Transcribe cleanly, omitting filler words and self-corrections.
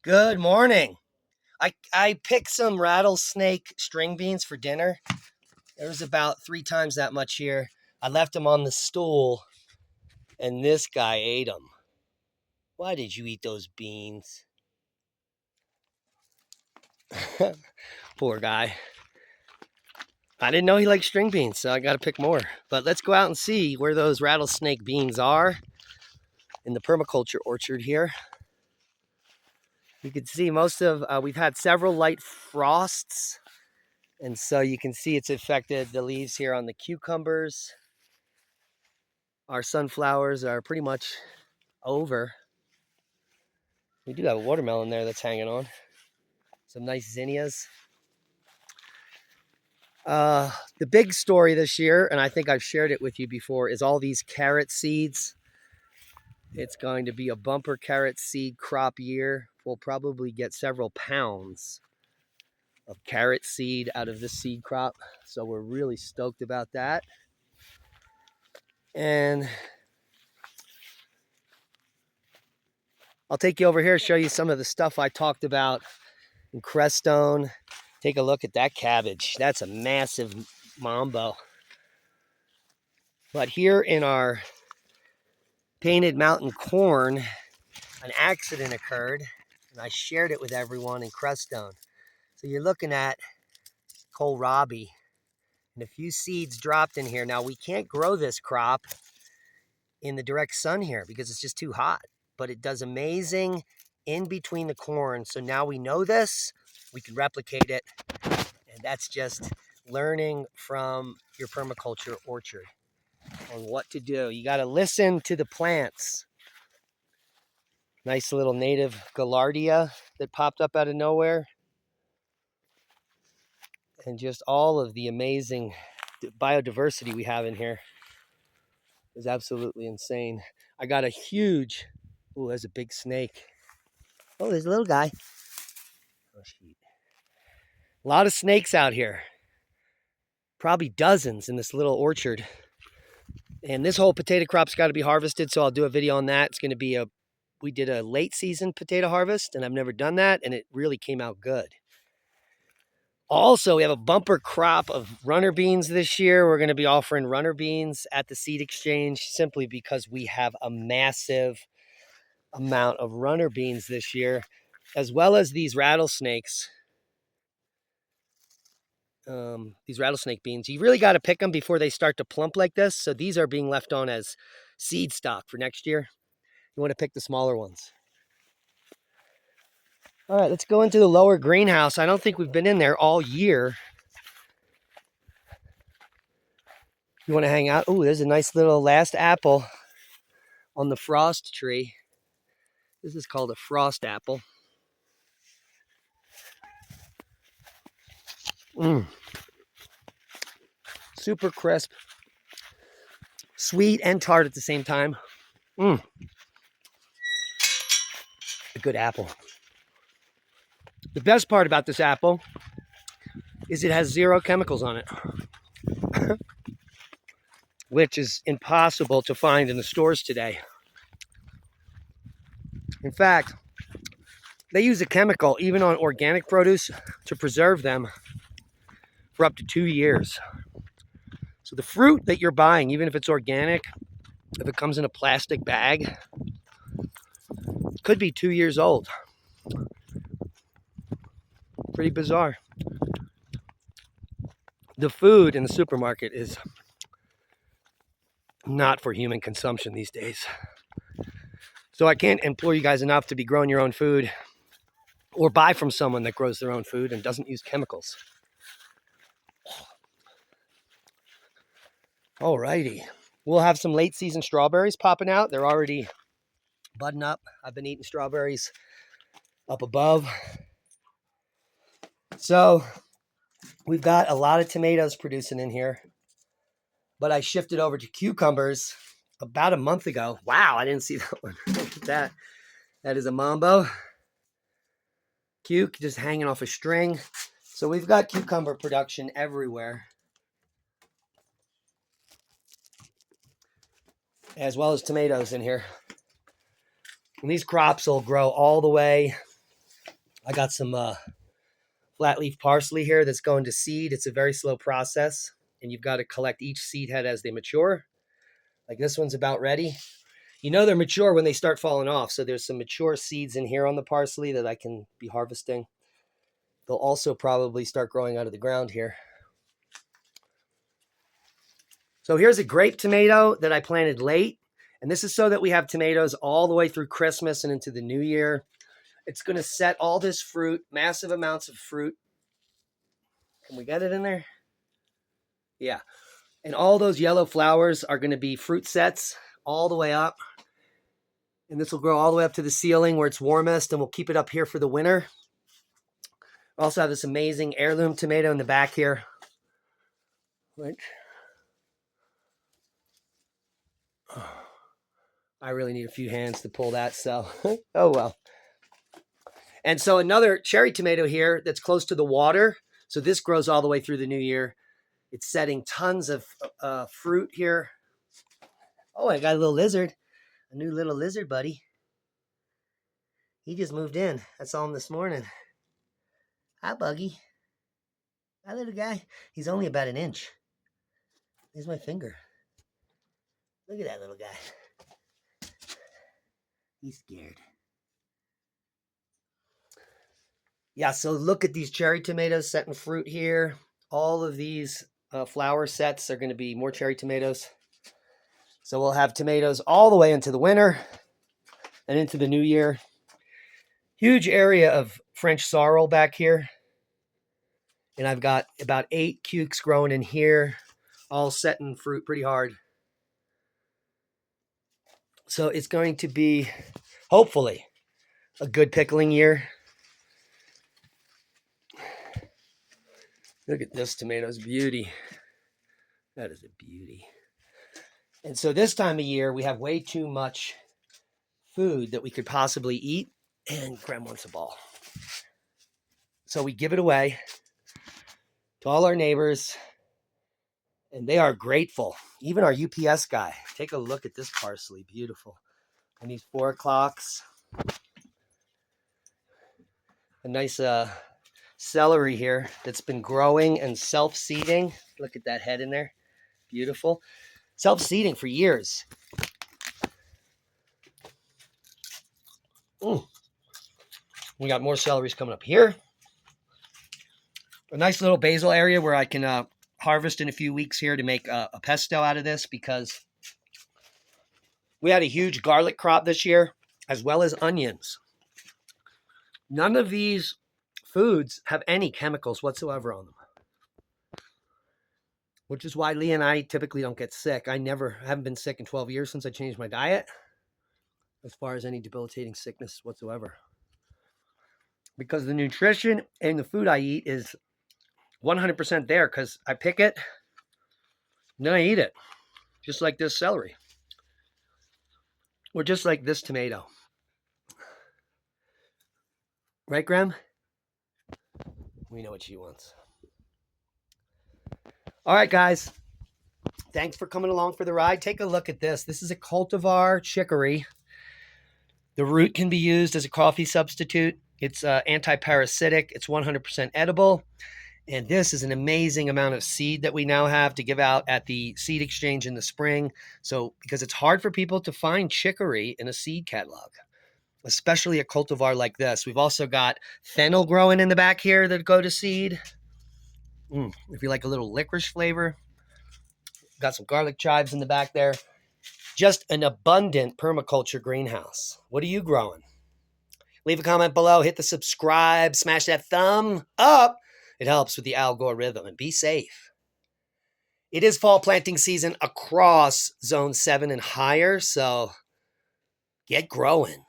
Good morning. I picked some rattlesnake string beans for dinner. There was about 3 times that much here. I left them on the stool, and this guy ate them. Why did you eat those beans? Poor guy. I didn't know he liked string beans, so I got to pick more. But let's go out and see where those rattlesnake beans are in the permaculture orchard here. You can see we've had several light frosts, and so you can see it's affected the leaves here on the cucumbers. Our sunflowers are pretty much over. We do have a watermelon there that's hanging on. Some nice zinnias. The big story this year, and I think I've shared it with you before, is all these carrot seeds. It's going to be a bumper carrot seed crop year. We'll probably get several pounds of carrot seed out of this seed crop. So we're really stoked about that. And I'll take you over here, show you some of the stuff I talked about in Crestone. Take a look at that cabbage. That's a massive mambo. But here in our painted mountain corn, an accident occurred, and I shared it with everyone in Crestone. So you're looking at kohlrabi, and a few seeds dropped in here. Now, we can't grow this crop in the direct sun here because it's just too hot, but it does amazing in between the corn. So now we know this, we can replicate it, and that's just learning from your permaculture orchard on what to do. You got to listen to the plants. Nice little native gaillardia that popped up out of nowhere. And just all of the amazing biodiversity we have in here is absolutely insane. I got a huge, oh, there's a big snake. Oh, there's a little guy. Oh, shoot. A lot of snakes out here. Probably dozens in this little orchard. And this whole potato crop's got to be harvested, so I'll do a video on that. It's going to be we did a late season potato harvest, and I've never done that, and it really came out good. Also, we have a bumper crop of runner beans this year. We're going to be offering runner beans at the seed exchange simply because we have a massive amount of runner beans this year, as well as these rattlesnakes. These rattlesnake beans, you really got to pick them before they start to plump like this. So these are being left on as seed stock for next year. You want to pick the smaller ones. All right, let's go into the lower greenhouse. I don't think we've been in there all year. You want to hang out? Oh, there's a nice little last apple on the frost tree. This is called a frost apple. Super crisp, sweet and tart at the same time. A good apple. The best part about this apple is it has 0 chemicals on it, which is impossible to find in the stores today. In fact, they use a chemical even on organic produce to preserve them for up to 2 years. So the fruit that you're buying, even if it's organic, if it comes in a plastic bag, could be 2 years old. Pretty bizarre. The food in the supermarket is not for human consumption these days. So I can't implore you guys enough to be growing your own food or buy from someone that grows their own food and doesn't use chemicals. Alrighty. We'll have some late season strawberries popping out. They're already budding up. I've been eating strawberries up above. So we've got a lot of tomatoes producing in here, but I shifted over to cucumbers about a month ago. Wow, I didn't see that one. Look at that. That is a mambo. Cuke just hanging off a string. So we've got cucumber production everywhere, as well as tomatoes in here. And these crops will grow all the way I got some flat leaf parsley here that's going to seed. It's a very slow process, and you've got to collect each seed head as they mature. Like this one's about ready. You know they're mature when they start falling off. So there's some mature seeds in here on the parsley that I can be harvesting. They'll also probably start growing out of the ground here. So here's a grape tomato that I planted late. And this is so that we have tomatoes all the way through Christmas and into the new year. It's going to set all this fruit, massive amounts of fruit. Can we get it in there? Yeah. And all those yellow flowers are going to be fruit sets all the way up. And this will grow all the way up to the ceiling where it's warmest, and we'll keep it up here for the winter. We also have this amazing heirloom tomato in the back here. Which I really need a few hands to pull that, so oh well. And so another cherry tomato here that's close to the water. So this grows all the way through the new year. It's setting tons of fruit here. Oh, I got a little lizard. A new little lizard buddy. He just moved in. I saw him this morning. Hi, Buggy. Hi, little guy. He's only about an inch. Here's my finger. Look at that little guy. He's scared. Yeah, so look at these cherry tomatoes setting fruit here. All of these flower sets are going to be more cherry tomatoes. So we'll have tomatoes all the way into the winter and into the new year. Huge area of French sorrel back here. And I've got about 8 cukes growing in here, all setting fruit pretty hard. So it's going to be, hopefully, a good pickling year. Look at this tomato's beauty. That is a beauty. And so this time of year, we have way too much food that we could possibly eat, and Graham wants a ball. So we give it away to all our neighbors, and they are grateful. Even our UPS guy. Take a look at this parsley. Beautiful. And these 4 o'clocks. A nice celery here that's been growing and self-seeding. Look at that head in there. Beautiful. Self-seeding for years. We got more celeries coming up here. A nice little basil area where I can harvest in a few weeks here to make a pesto out of this, because we had a huge garlic crop this year, as well as onions. None of these foods have any chemicals whatsoever on them, which is why Lee and I typically don't get sick. I haven't been sick in 12 years since I changed my diet, as far as any debilitating sickness whatsoever. Because the nutrition and the food I eat is 100% there, because I pick it, and then I eat it. Just like this celery. Or just like this tomato. Right, Graham? We know what she wants. All right, guys. Thanks for coming along for the ride. Take a look at this. This is a cultivar chicory. The root can be used as a coffee substitute. It's anti-parasitic. It's 100% edible. And this is an amazing amount of seed that we now have to give out at the seed exchange in the spring. So, because it's hard for people to find chicory in a seed catalog, especially a cultivar like this. We've also got fennel growing in the back here that go to seed. If you like a little licorice flavor. Got some garlic chives in the back there. Just an abundant permaculture greenhouse. What are you growing? Leave a comment below. Hit the subscribe. Smash that thumb up. It helps with the algorithm. And be safe. It is fall planting season across zone 7 and higher. So get growing.